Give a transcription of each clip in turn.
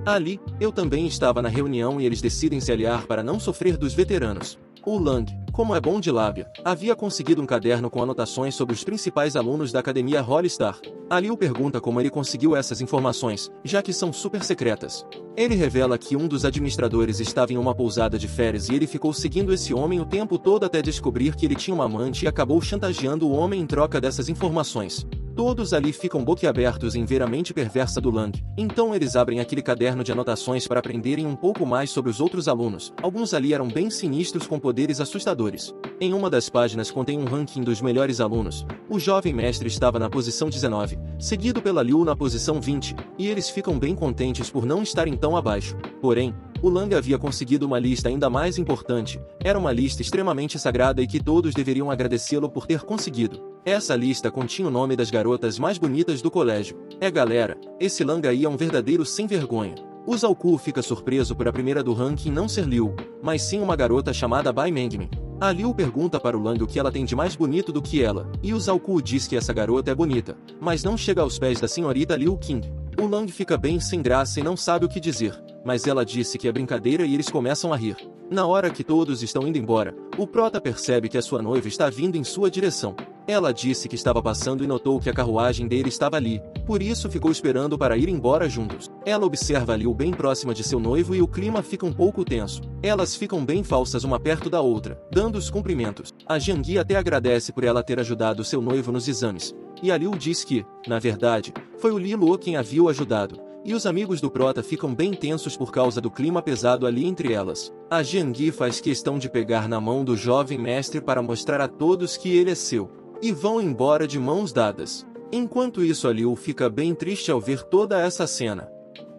Ali, eu também estava na reunião e eles decidem se aliar para não sofrer dos veteranos. O Lang, como é bom de lábia, havia conseguido um caderno com anotações sobre os principais alunos da Academia Hollistar. A Liu pergunta como ele conseguiu essas informações, já que são super secretas. Ele revela que um dos administradores estava em uma pousada de férias e ele ficou seguindo esse homem o tempo todo até descobrir que ele tinha uma amante e acabou chantageando o homem em troca dessas informações. Todos ali ficam boquiabertos em ver a mente perversa do Lang, então eles abrem aquele caderno de anotações para aprenderem um pouco mais sobre os outros alunos. Alguns ali eram bem sinistros com poderes assustadores. Em uma das páginas contém um ranking dos melhores alunos. O jovem mestre estava na posição 19, seguido pela Liu na posição 20, e eles ficam bem contentes por não estarem tão abaixo. Porém, o Lang havia conseguido uma lista ainda mais importante. Era uma lista extremamente sagrada e que todos deveriam agradecê-lo por ter conseguido. Essa lista continha o nome das garotas mais bonitas do colégio. Galera, esse Lang aí é um verdadeiro sem vergonha. O Zhao Ku fica surpreso por a primeira do ranking não ser Liu, mas sim uma garota chamada Bai Mengmin. A Liu pergunta para o Lang o que ela tem de mais bonito do que ela, e o Zhao Ku diz que essa garota é bonita, mas não chega aos pés da senhorita Liu Qing. O Lang fica bem sem graça e não sabe o que dizer, mas ela disse que é brincadeira e eles começam a rir. Na hora que todos estão indo embora, o prota percebe que a sua noiva está vindo em sua direção. Ela disse que estava passando e notou que a carruagem dele estava ali, por isso ficou esperando para ir embora juntos. Ela observa a Liu bem próxima de seu noivo e o clima fica um pouco tenso. Elas ficam bem falsas uma perto da outra, dando os cumprimentos. A Jiangyi até agradece por ela ter ajudado seu noivo nos exames. E a Liu diz que, na verdade, foi o Li Luo quem havia o ajudado. E os amigos do prota ficam bem tensos por causa do clima pesado ali entre elas. A Jiangyi faz questão de pegar na mão do jovem mestre para mostrar a todos que ele é seu. E vão embora de mãos dadas. Enquanto isso, a Liu fica bem triste ao ver toda essa cena.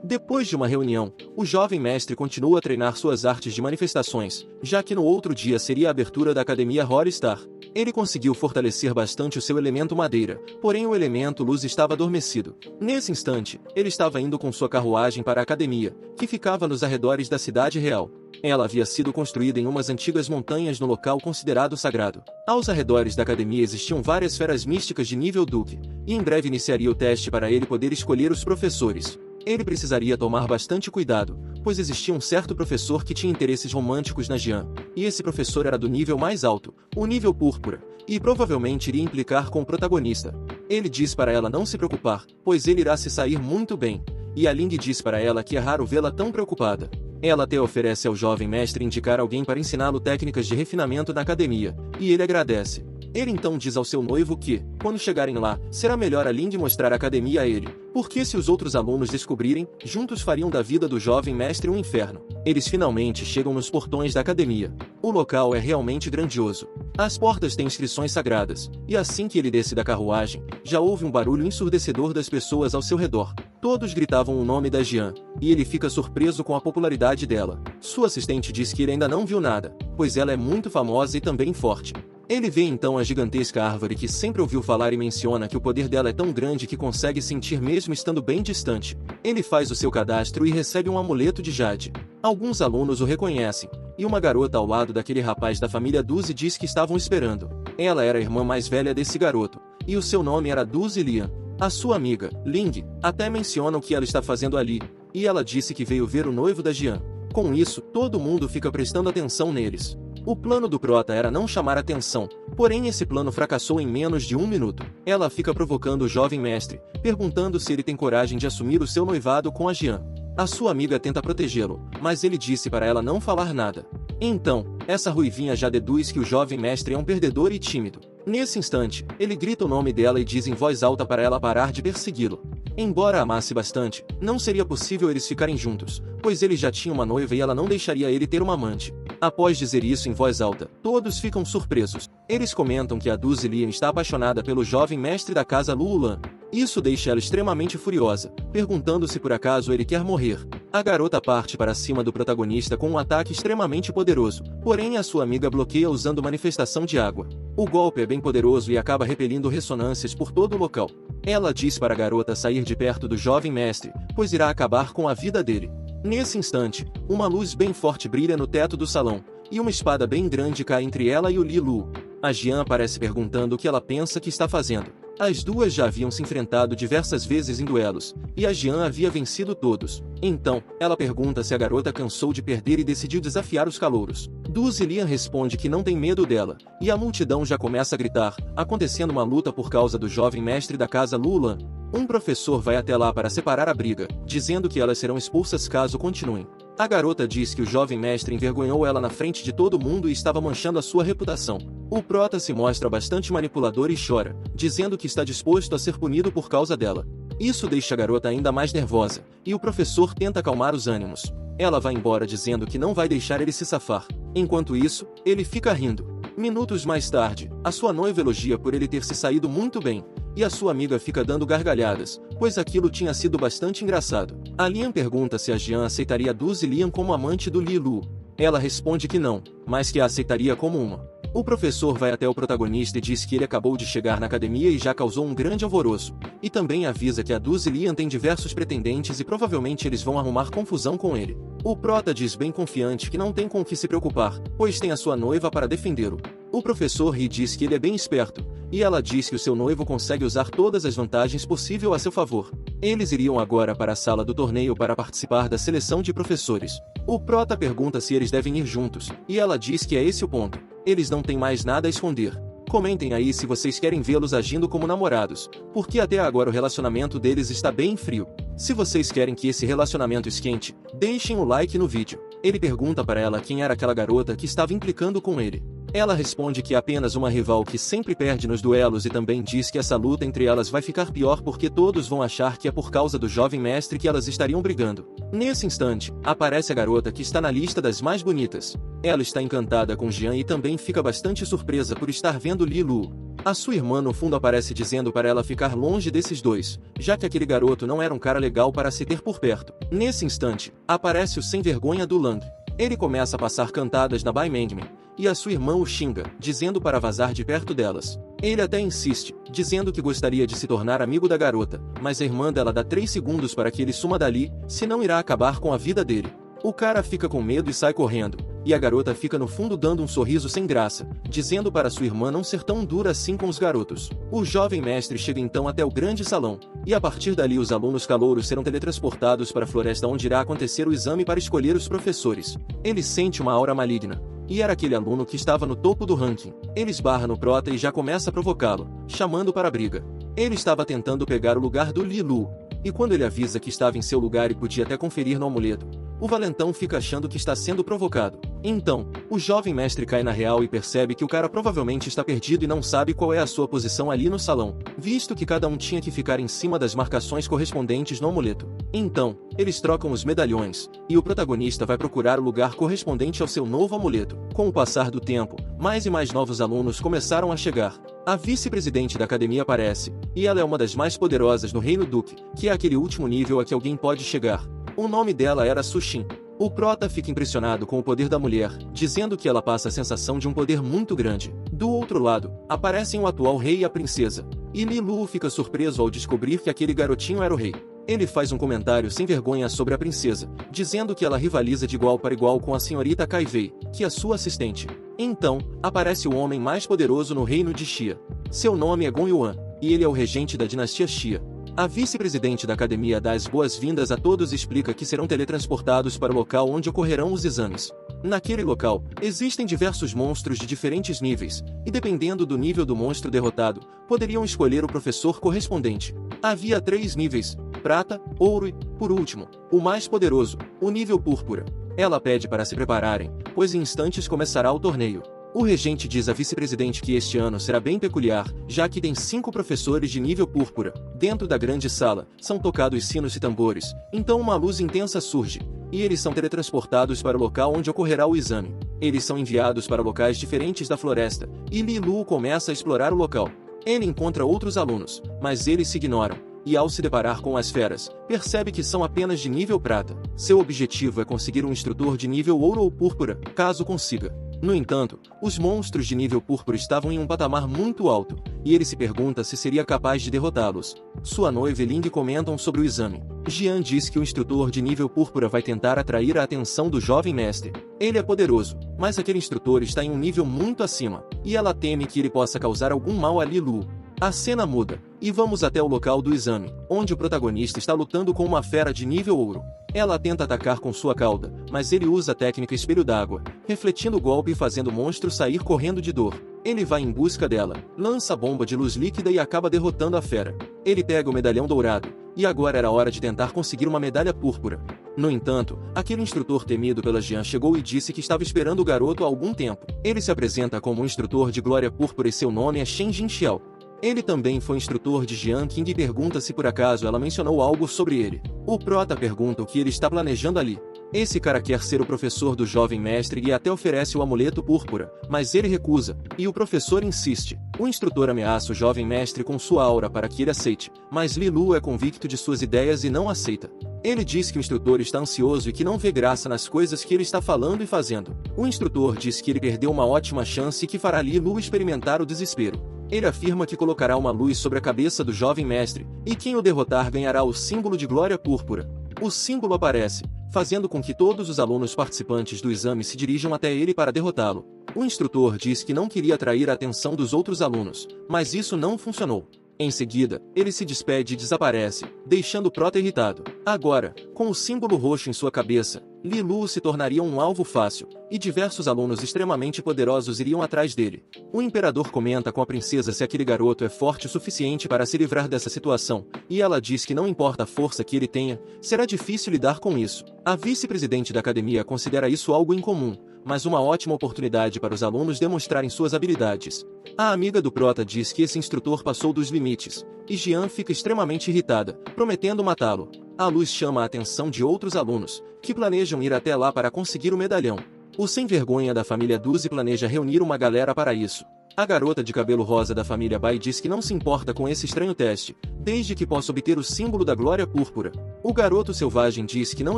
Depois de uma reunião, o jovem mestre continua a treinar suas artes de manifestações, já que no outro dia seria a abertura da Academia Hollistar. Ele conseguiu fortalecer bastante o seu elemento madeira, porém o elemento luz estava adormecido. Nesse instante, ele estava indo com sua carruagem para a academia, que ficava nos arredores da cidade real. Ela havia sido construída em umas antigas montanhas no local considerado sagrado. Aos arredores da academia existiam várias feras místicas de nível Duque, e em breve iniciaria o teste para ele poder escolher os professores. Ele precisaria tomar bastante cuidado, pois existia um certo professor que tinha interesses românticos na Jian, e esse professor era do nível mais alto, o nível púrpura, e provavelmente iria implicar com o protagonista. Ele diz para ela não se preocupar, pois ele irá se sair muito bem, e a Ling diz para ela que é raro vê-la tão preocupada. Ela até oferece ao jovem mestre indicar alguém para ensiná-lo técnicas de refinamento na academia, e ele agradece. Ele então diz ao seu noivo que, quando chegarem lá, será melhor a Ling mostrar a academia a ele, porque se os outros alunos descobrirem, juntos fariam da vida do jovem mestre um inferno. Eles finalmente chegam nos portões da academia. O local é realmente grandioso. As portas têm inscrições sagradas, e assim que ele desce da carruagem, já houve um barulho ensurdecedor das pessoas ao seu redor. Todos gritavam o nome da Jian, e ele fica surpreso com a popularidade dela. Sua assistente diz que ele ainda não viu nada, pois ela é muito famosa e também forte. Ele vê então a gigantesca árvore que sempre ouviu falar e menciona que o poder dela é tão grande que consegue sentir mesmo estando bem distante. Ele faz o seu cadastro e recebe um amuleto de jade. Alguns alunos o reconhecem, e uma garota ao lado daquele rapaz da família Duzi diz que estavam esperando. Ela era a irmã mais velha desse garoto, e o seu nome era Duzi Lian. A sua amiga, Ling, até menciona o que ela está fazendo ali, e ela disse que veio ver o noivo da Jian. Com isso, todo mundo fica prestando atenção neles. O plano do prota era não chamar atenção, porém esse plano fracassou em menos de 1 minuto. Ela fica provocando o jovem mestre, perguntando se ele tem coragem de assumir o seu noivado com a Jian. A sua amiga tenta protegê-lo, mas ele disse para ela não falar nada. Então, essa ruivinha já deduz que o jovem mestre é um perdedor e tímido. Nesse instante, ele grita o nome dela e diz em voz alta para ela parar de persegui-lo. Embora a amasse bastante, não seria possível eles ficarem juntos, pois ele já tinha uma noiva e ela não deixaria ele ter uma amante. Após dizer isso em voz alta, todos ficam surpresos. Eles comentam que a Duzi Lian está apaixonada pelo jovem mestre da casa Luolan. Isso deixa ela extremamente furiosa, perguntando se por acaso ele quer morrer. A garota parte para cima do protagonista com um ataque extremamente poderoso, porém a sua amiga bloqueia usando manifestação de água. O golpe é bem poderoso e acaba repelindo ressonâncias por todo o local. Ela diz para a garota sair de perto do jovem mestre, pois irá acabar com a vida dele. Nesse instante, uma luz bem forte brilha no teto do salão, e uma espada bem grande cai entre ela e o Li Lu. A Jian aparece perguntando o que ela pensa que está fazendo. As duas já haviam se enfrentado diversas vezes em duelos, e a Jian havia vencido todos. Então, ela pergunta se a garota cansou de perder e decidiu desafiar os calouros. Du Zilian responde que não tem medo dela, e a multidão já começa a gritar, acontecendo uma luta por causa do jovem mestre da casa Lulan. Um professor vai até lá para separar a briga, dizendo que elas serão expulsas caso continuem. A garota diz que o jovem mestre envergonhou ela na frente de todo mundo e estava manchando a sua reputação. O prota se mostra bastante manipulador e chora, dizendo que está disposto a ser punido por causa dela. Isso deixa a garota ainda mais nervosa, e o professor tenta acalmar os ânimos. Ela vai embora dizendo que não vai deixar ele se safar. Enquanto isso, ele fica rindo. Minutos mais tarde, a sua noiva elogia por ele ter se saído muito bem, e a sua amiga fica dando gargalhadas, pois aquilo tinha sido bastante engraçado. A Lian pergunta se a Jian aceitaria Du Zilian como amante do Li Lu. Ela responde que não, mas que a aceitaria como uma. O professor vai até o protagonista e diz que ele acabou de chegar na academia e já causou um grande alvoroço, e também avisa que a Du Zilian tem diversos pretendentes e provavelmente eles vão arrumar confusão com ele. O prota diz bem confiante que não tem com o que se preocupar, pois tem a sua noiva para defendê-lo. O professor ri e diz que ele é bem esperto, e ela diz que o seu noivo consegue usar todas as vantagens possíveis a seu favor. Eles iriam agora para a sala do torneio para participar da seleção de professores. O prota pergunta se eles devem ir juntos, e ela diz que é esse o ponto. Eles não têm mais nada a esconder. Comentem aí se vocês querem vê-los agindo como namorados, porque até agora o relacionamento deles está bem frio. Se vocês querem que esse relacionamento esquente, deixem o like no vídeo. Ele pergunta para ela quem era aquela garota que estava implicando com ele. Ela responde que é apenas uma rival que sempre perde nos duelos e também diz que essa luta entre elas vai ficar pior porque todos vão achar que é por causa do jovem mestre que elas estariam brigando. Nesse instante, aparece a garota que está na lista das mais bonitas. Ela está encantada com Jian e também fica bastante surpresa por estar vendo Li Lu. A sua irmã no fundo aparece dizendo para ela ficar longe desses dois, já que aquele garoto não era um cara legal para se ter por perto. Nesse instante, aparece o sem vergonha do Lang. Ele começa a passar cantadas na Bai Mengmin, e a sua irmã o xinga, dizendo para vazar de perto delas. Ele até insiste, dizendo que gostaria de se tornar amigo da garota, mas a irmã dela dá 3 segundos para que ele suma dali, senão irá acabar com a vida dele. O cara fica com medo e sai correndo, e a garota fica no fundo dando um sorriso sem graça, dizendo para sua irmã não ser tão dura assim com os garotos. O jovem mestre chega então até o grande salão, e a partir dali os alunos calouros serão teletransportados para a floresta onde irá acontecer o exame para escolher os professores. Ele sente uma aura maligna, e era aquele aluno que estava no topo do ranking. Ele esbarra no prota e já começa a provocá-lo, chamando para a briga. Ele estava tentando pegar o lugar do Li Lu, e quando ele avisa que estava em seu lugar e podia até conferir no amuleto, o valentão fica achando que está sendo provocado. Então, o jovem mestre cai na real e percebe que o cara provavelmente está perdido e não sabe qual é a sua posição ali no salão, visto que cada um tinha que ficar em cima das marcações correspondentes no amuleto. Então, eles trocam os medalhões, e o protagonista vai procurar o lugar correspondente ao seu novo amuleto. Com o passar do tempo, mais e mais novos alunos começaram a chegar. A vice-presidente da academia aparece, e ela é uma das mais poderosas no Reino Duque, que é aquele último nível a que alguém pode chegar. O nome dela era Sushin. O prota fica impressionado com o poder da mulher, dizendo que ela passa a sensação de um poder muito grande. Do outro lado, aparecem o atual rei e a princesa, e Li Lu fica surpreso ao descobrir que aquele garotinho era o rei. Ele faz um comentário sem vergonha sobre a princesa, dizendo que ela rivaliza de igual para igual com a senhorita Kai Wei, que é sua assistente. Então, aparece o homem mais poderoso no reino de Xia. Seu nome é Gong Yuan, e ele é o regente da dinastia Xia. A vice-presidente da academia dá as boas-vindas a todos e explica que serão teletransportados para o local onde ocorrerão os exames. Naquele local, existem diversos monstros de diferentes níveis, e dependendo do nível do monstro derrotado, poderiam escolher o professor correspondente. Havia 3 níveis: prata, ouro e, por último, o mais poderoso, o nível púrpura. Ela pede para se prepararem, pois em instantes começará o torneio. O regente diz à vice-presidente que este ano será bem peculiar, já que tem 5 professores de nível púrpura. Dentro da grande sala, são tocados sinos e tambores, então uma luz intensa surge, e eles são teletransportados para o local onde ocorrerá o exame. Eles são enviados para locais diferentes da floresta, e Li Lu começa a explorar o local. Ele encontra outros alunos, mas eles se ignoram, e ao se deparar com as feras, percebe que são apenas de nível prata. Seu objetivo é conseguir um instrutor de nível ouro ou púrpura, caso consiga. No entanto, os monstros de nível púrpura estavam em um patamar muito alto, e ele se pergunta se seria capaz de derrotá-los. Sua noiva e Ling comentam sobre o exame. Jian diz que o instrutor de nível púrpura vai tentar atrair a atenção do jovem mestre. Ele é poderoso, mas aquele instrutor está em um nível muito acima, e ela teme que ele possa causar algum mal a Li Lu. A cena muda, E vamos até o local do exame, onde o protagonista está lutando com uma fera de nível ouro. Ela tenta atacar com sua cauda, mas ele usa a técnica espelho d'água, refletindo o golpe e fazendo o monstro sair correndo de dor. Ele vai em busca dela, lança a bomba de luz líquida e acaba derrotando a fera. Ele pega o medalhão dourado, e agora era hora de tentar conseguir uma medalha púrpura. No entanto, aquele instrutor temido pela Jean chegou e disse que estava esperando o garoto há algum tempo. Ele se apresenta como um instrutor de glória púrpura e seu nome é Shen Jinxiao. Ele também foi instrutor de Jian Qing e pergunta se por acaso ela mencionou algo sobre ele. O prota pergunta o que ele está planejando ali. Esse cara quer ser o professor do jovem mestre e até oferece o amuleto púrpura, mas ele recusa, e o professor insiste. O instrutor ameaça o jovem mestre com sua aura para que ele aceite, mas Li Lu é convicto de suas ideias e não aceita. Ele diz que o instrutor está ansioso e que não vê graça nas coisas que ele está falando e fazendo. O instrutor diz que ele perdeu uma ótima chance e que fará Li Lu experimentar o desespero. Ele afirma que colocará uma luz sobre a cabeça do jovem mestre, e quem o derrotar ganhará o símbolo de glória púrpura. O símbolo aparece, fazendo com que todos os alunos participantes do exame se dirijam até ele para derrotá-lo. O instrutor diz que não queria atrair a atenção dos outros alunos, mas isso não funcionou. Em seguida, ele se despede e desaparece, deixando o prota irritado. Agora, com o símbolo roxo em sua cabeça, Li Lu se tornaria um alvo fácil, e diversos alunos extremamente poderosos iriam atrás dele. O imperador comenta com a princesa se aquele garoto é forte o suficiente para se livrar dessa situação, e ela diz que não importa a força que ele tenha, será difícil lidar com isso. A vice-presidente da academia considera isso algo incomum, mas uma ótima oportunidade para os alunos demonstrarem suas habilidades. A amiga do prota diz que esse instrutor passou dos limites, e Jian fica extremamente irritada, prometendo matá-lo. A luz chama a atenção de outros alunos, que planejam ir até lá para conseguir o medalhão. O sem-vergonha da família Duzi planeja reunir uma galera para isso. A garota de cabelo rosa da família Bai diz que não se importa com esse estranho teste, desde que possa obter o símbolo da glória púrpura. O garoto selvagem diz que não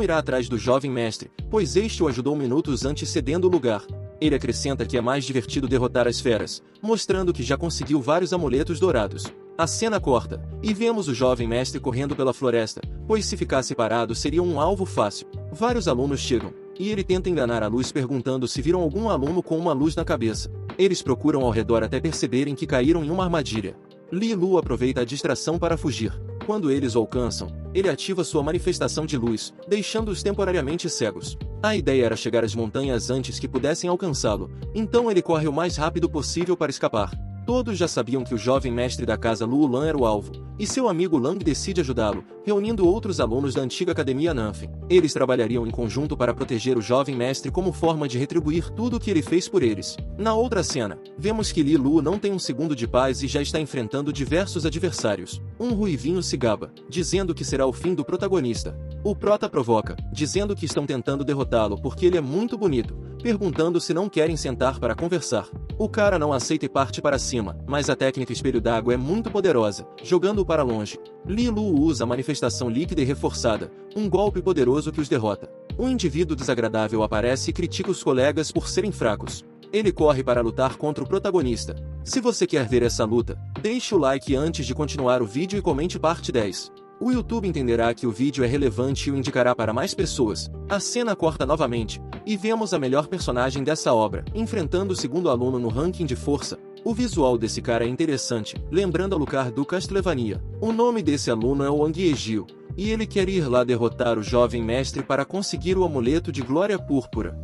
irá atrás do jovem mestre, pois este o ajudou minutos antes cedendo o lugar. Ele acrescenta que é mais divertido derrotar as feras, mostrando que já conseguiu vários amuletos dourados. A cena corta, e vemos o jovem mestre correndo pela floresta, pois se ficasse parado seria um alvo fácil. Vários alunos chegam, e ele tenta enganar a luz perguntando se viram algum aluno com uma luz na cabeça. Eles procuram ao redor até perceberem que caíram em uma armadilha. Li Lu aproveita a distração para fugir. Quando eles o alcançam, ele ativa sua manifestação de luz, deixando-os temporariamente cegos. A ideia era chegar às montanhas antes que pudessem alcançá-lo, então ele corre o mais rápido possível para escapar. Todos já sabiam que o jovem mestre da casa Lu Lan era o alvo, e seu amigo Lang decide ajudá-lo, reunindo outros alunos da antiga academia Nanfen. Eles trabalhariam em conjunto para proteger o jovem mestre como forma de retribuir tudo o que ele fez por eles. Na outra cena, vemos que Li Lu não tem um segundo de paz e já está enfrentando diversos adversários. Um ruivinho se gaba, dizendo que será o fim do protagonista. O prota provoca, dizendo que estão tentando derrotá-lo porque ele é muito bonito, perguntando se não querem sentar para conversar. O cara não aceita e parte para cima, mas a técnica espelho d'água é muito poderosa, jogando-o para longe. Li Lu usa a manifestação líquida e reforçada, um golpe poderoso que os derrota. Um indivíduo desagradável aparece e critica os colegas por serem fracos. Ele corre para lutar contra o protagonista. Se você quer ver essa luta, deixe o like antes de continuar o vídeo e comente parte 10. O YouTube entenderá que o vídeo é relevante e o indicará para mais pessoas. A cena corta novamente, e vemos a melhor personagem dessa obra, enfrentando o segundo aluno no ranking de força. O visual desse cara é interessante, lembrando Alucard do Castlevania. O nome desse aluno é o Wang Yejio, e ele quer ir lá derrotar o jovem mestre para conseguir o amuleto de glória púrpura.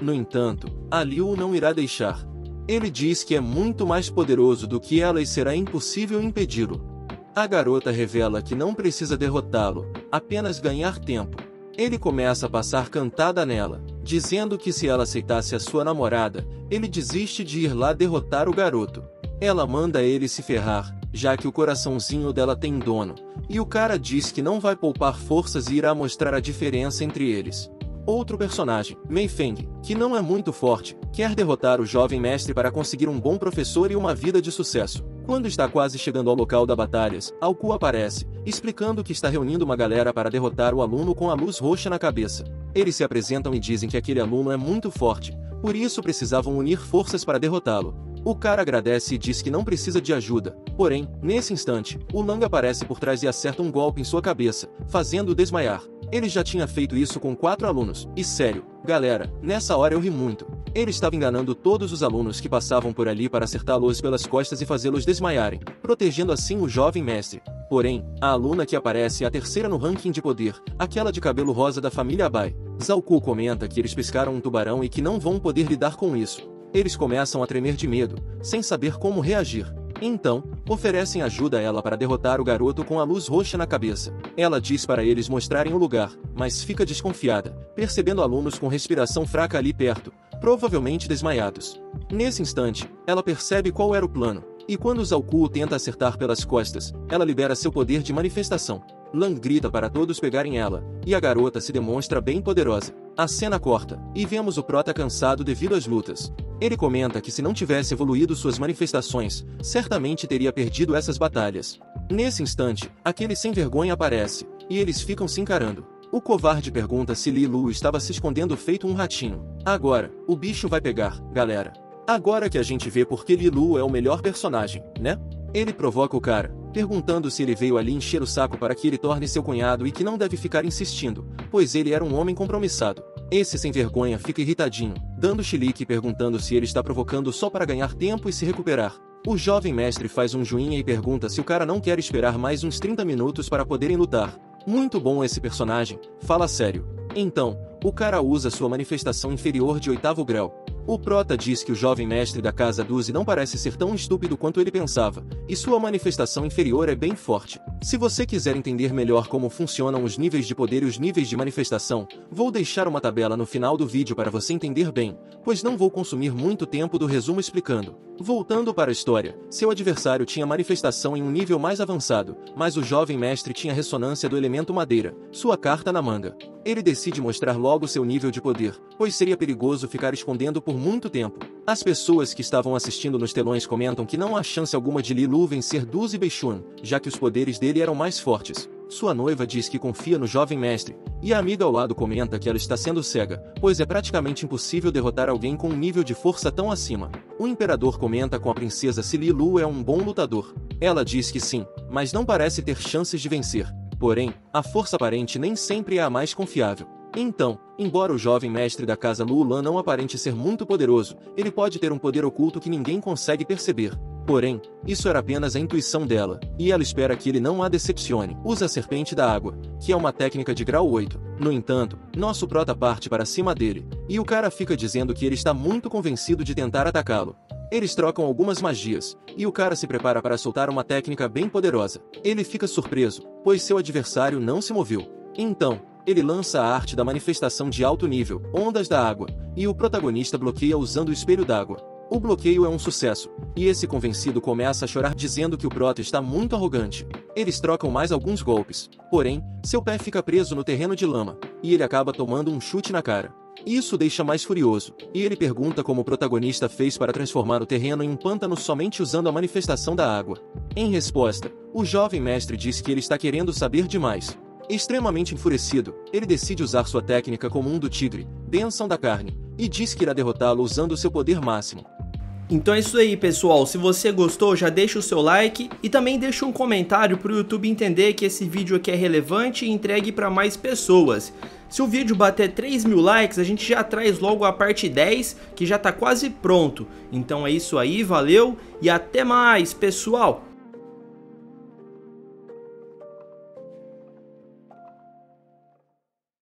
No entanto, a Liu não irá deixar. Ele diz que é muito mais poderoso do que ela e será impossível impedi-lo. A garota revela que não precisa derrotá-lo, apenas ganhar tempo. Ele começa a passar cantada nela, dizendo que se ela aceitasse a sua namorada, ele desiste de ir lá derrotar o garoto. Ela manda ele se ferrar, já que o coraçãozinho dela tem dono, e o cara diz que não vai poupar forças e irá mostrar a diferença entre eles. Outro personagem, Mei Feng, que não é muito forte, quer derrotar o jovem mestre para conseguir um bom professor e uma vida de sucesso. Quando está quase chegando ao local da batalhas, Alku aparece, explicando que está reunindo uma galera para derrotar o aluno com a luz roxa na cabeça. Eles se apresentam e dizem que aquele aluno é muito forte, por isso precisavam unir forças para derrotá-lo. O cara agradece e diz que não precisa de ajuda, porém, nesse instante, o Lang aparece por trás e acerta um golpe em sua cabeça, fazendo-o desmaiar. Ele já tinha feito isso com 4 alunos, e sério, galera, nessa hora eu ri muito. Ele estava enganando todos os alunos que passavam por ali para acertá-los pelas costas e fazê-los desmaiarem, protegendo assim o jovem mestre. Porém, a aluna que aparece é a terceira no ranking de poder, aquela de cabelo rosa da família Abai. Zalku comenta que eles pescaram um tubarão e que não vão poder lidar com isso. Eles começam a tremer de medo, sem saber como reagir. Então, oferecem ajuda a ela para derrotar o garoto com a luz roxa na cabeça. Ela diz para eles mostrarem o lugar, mas fica desconfiada, percebendo alunos com respiração fraca ali perto, provavelmente desmaiados. Nesse instante, ela percebe qual era o plano, e quando Zalku tenta acertar pelas costas, ela libera seu poder de manifestação. Lang grita para todos pegarem ela, e a garota se demonstra bem poderosa. A cena corta, e vemos o prota cansado devido às lutas. Ele comenta que se não tivesse evoluído suas manifestações, certamente teria perdido essas batalhas. Nesse instante, aquele sem vergonha aparece, e eles ficam se encarando. O covarde pergunta se Li Lu estava se escondendo feito um ratinho. Agora, o bicho vai pegar, galera. Agora que a gente vê por que Li Lu é o melhor personagem, né? Ele provoca o cara, perguntando se ele veio ali encher o saco para que ele torne seu cunhado e que não deve ficar insistindo, pois ele era um homem compromissado. Esse sem vergonha fica irritadinho, dando chilique e perguntando se ele está provocando só para ganhar tempo e se recuperar. O jovem mestre faz um joinha e pergunta se o cara não quer esperar mais uns 30 minutos para poderem lutar. Muito bom esse personagem, fala sério. Então, o cara usa sua manifestação inferior de 8º grau. O prota diz que o jovem mestre da Casa 12 não parece ser tão estúpido quanto ele pensava, e sua manifestação inferior é bem forte. Se você quiser entender melhor como funcionam os níveis de poder e os níveis de manifestação, vou deixar uma tabela no final do vídeo para você entender bem, pois não vou consumir muito tempo do resumo explicando. Voltando para a história, seu adversário tinha manifestação em um nível mais avançado, mas o jovem mestre tinha ressonância do elemento madeira, sua carta na manga. Ele decide mostrar logo seu nível de poder, pois seria perigoso ficar escondendo por muito tempo. As pessoas que estavam assistindo nos telões comentam que não há chance alguma de Li Lu vencer Duzi Beishun, já que os poderes dele eram mais fortes. Sua noiva diz que confia no jovem mestre, e a amiga ao lado comenta que ela está sendo cega, pois é praticamente impossível derrotar alguém com um nível de força tão acima. O imperador comenta com a princesa se Li Lu é um bom lutador. Ela diz que sim, mas não parece ter chances de vencer. Porém, a força aparente nem sempre é a mais confiável. Então, embora o jovem mestre da casa Lulan não aparente ser muito poderoso, ele pode ter um poder oculto que ninguém consegue perceber. Porém, isso era apenas a intuição dela, e ela espera que ele não a decepcione. Usa a serpente da água, que é uma técnica de grau 8. No entanto, nosso prota parte para cima dele, e o cara fica dizendo que ele está muito convencido de tentar atacá-lo. Eles trocam algumas magias, e o cara se prepara para soltar uma técnica bem poderosa. Ele fica surpreso, pois seu adversário não se moveu. Então, ele lança a arte da manifestação de alto nível, ondas da água, e o protagonista bloqueia usando o espelho d'água. O bloqueio é um sucesso, e esse convencido começa a chorar dizendo que o prota está muito arrogante. Eles trocam mais alguns golpes, porém, seu pé fica preso no terreno de lama, e ele acaba tomando um chute na cara. Isso deixa mais furioso, e ele pergunta como o protagonista fez para transformar o terreno em um pântano somente usando a manifestação da água. Em resposta, o jovem mestre diz que ele está querendo saber demais. Extremamente enfurecido, ele decide usar sua técnica comum do tigre, Bênção da Carne, e diz que irá derrotá-lo usando seu poder máximo. Então é isso aí, pessoal. Se você gostou, já deixa o seu like e também deixa um comentário para o YouTube entender que esse vídeo aqui é relevante e entregue para mais pessoas. Se o vídeo bater 3.000 likes, a gente já traz logo a parte 10, que já está quase pronto. Então é isso aí, valeu e até mais, pessoal!